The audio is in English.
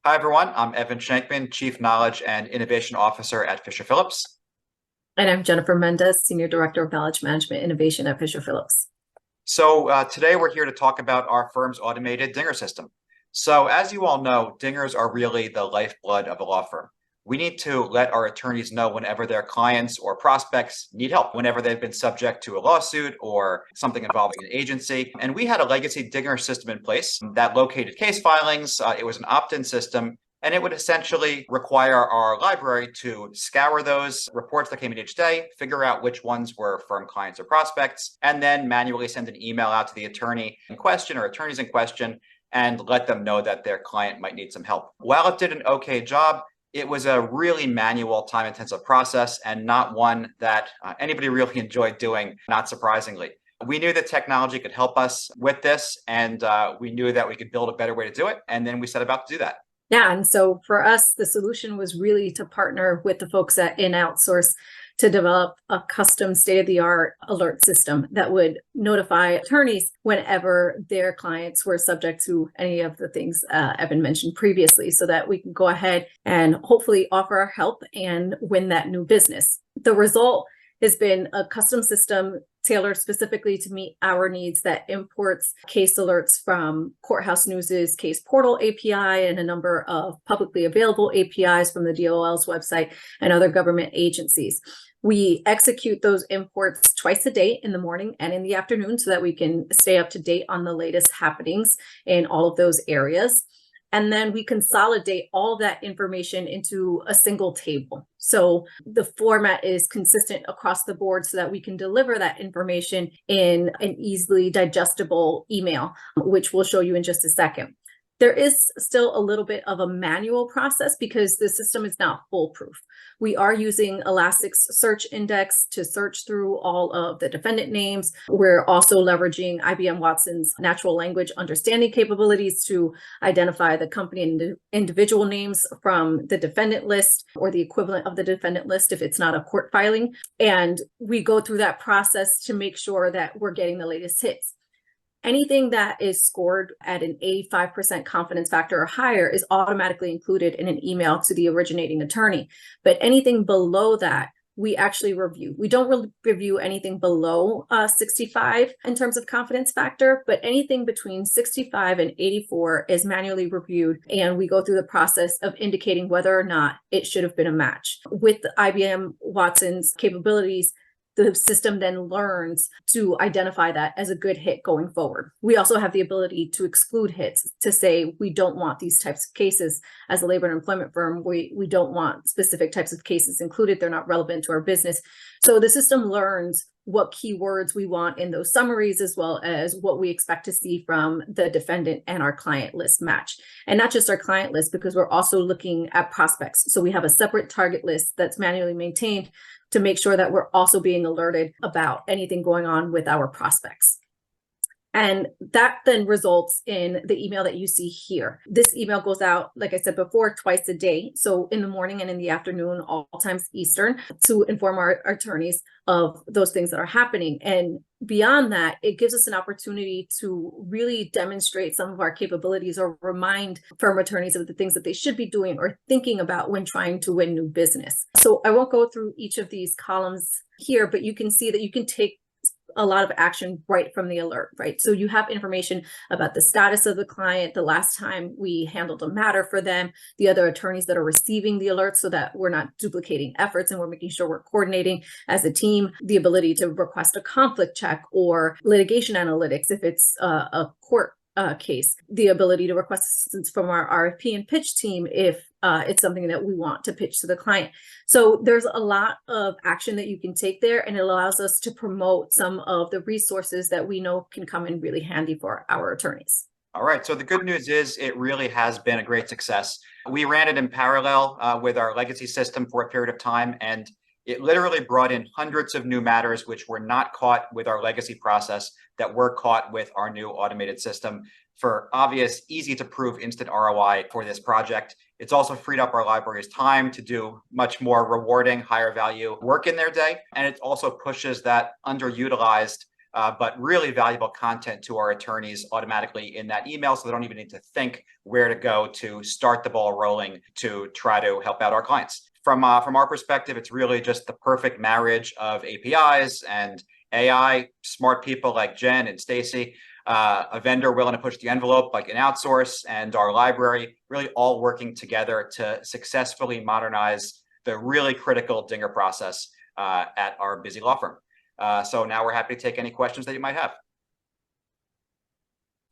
Hi, everyone. I'm Evan Shankman, Chief Knowledge and Innovation Officer at Fisher Phillips. And I'm Jennifer Mendez, Senior Director of Knowledge Management Innovation at Fisher Phillips. Today we're here to talk about our firm's automated dinger system. So as you all know, dingers are really the lifeblood of a law firm. We need to let our attorneys know whenever their clients or prospects need help, whenever they've been subject to a lawsuit or something involving an agency. And we had a legacy dinger system in place that located case filings. It was an opt-in system, and it would essentially require our library to scour those reports that came in each day, figure out which ones were firm clients or prospects, and then manually send an email out to the attorney in question or attorneys in question and let them know that their client might need some help. While it did an okay job, it was a really manual, time-intensive process and not one that anybody really enjoyed doing, not surprisingly. We knew that technology could help us with this, and we knew that we could build a better way to do it, and then we set about to do that. Yeah, and so for us, the solution was really to partner with the folks at InOutsource to develop a custom state-of-the-art alert system that would notify attorneys whenever their clients were subject to any of the things Evan mentioned previously, so that we can go ahead and hopefully offer our help and win that new business. The result has been a custom system tailored specifically to meet our needs that imports case alerts from Courthouse News's case portal API and a number of publicly available APIs from the DOL's website and other government agencies. We execute those imports twice a day, in the morning and in the afternoon, so that we can stay up to date on the latest happenings in all of those areas. And then we consolidate all of that information into a single table. So the format is consistent across the board so that we can deliver that information in an easily digestible email, which we'll show you in just a second. There is still a little bit of a manual process because the system is not foolproof. We are using Elastic's search index to search through all of the defendant names. We're also leveraging IBM Watson's natural language understanding capabilities to identify the company and individual names from the defendant list or the equivalent of the defendant list if it's not a court filing. And we go through that process to make sure that we're getting the latest hits. Anything that is scored at an 85% confidence factor or higher is automatically included in an email to the originating attorney. But anything below that, we actually review. We don't review anything below 65 in terms of confidence factor, but anything between 65 and 84 is manually reviewed. And we go through the process of indicating whether or not it should have been a match. With the IBM Watson's capabilities, the system then learns to identify that as a good hit going forward. We also have the ability to exclude hits, to say we don't want these types of cases. As a labor and employment firm, we don't want specific types of cases included. They're not relevant to our business. So the system learns what keywords we want in those summaries, as well as what we expect to see from the defendant and our client list match. And not just our client list, because we're also looking at prospects. So we have a separate target list that's manually maintained to make sure that we're also being alerted about anything going on with our prospects. And that then results in the email that you see here. This email goes out, like I said before, twice a day. So in the morning and in the afternoon, all times Eastern, to inform our attorneys of those things that are happening. And beyond that, it gives us an opportunity to really demonstrate some of our capabilities or remind firm attorneys of the things that they should be doing or thinking about when trying to win new business. So I won't go through each of these columns here, but you can see that you can take a lot of action right from the alert, right? So you have information about the status of the client, the last time we handled a matter for them, the other attorneys that are receiving the alert, so that we're not duplicating efforts and we're making sure we're coordinating as a team, the ability to request a conflict check or litigation analytics if it's a court case, the ability to request assistance from our RFP and pitch team if it's something that we want to pitch to the client. So there's a lot of action that you can take there, and it allows us to promote some of the resources that we know can come in really handy for our attorneys. All right, so the good news is it really has been a great success. We ran it in parallel with our legacy system for a period of time, and it literally brought in hundreds of new matters which were not caught with our legacy process that were caught with our new automated system for obvious, easy to prove instant ROI for this project. It's also freed up our library's time to do much more rewarding, higher value work in their day. And it also pushes that underutilized but really valuable content to our attorneys automatically in that email, so they don't even need to think where to go to start the ball rolling to try to help out our clients. From our perspective, it's really just the perfect marriage of APIs and AI, smart people like Jen and Stacy, a vendor willing to push the envelope like an outsource, and our library, really all working together to successfully modernize the really critical Dinger process at our busy law firm. So now we're happy to take any questions that you might have.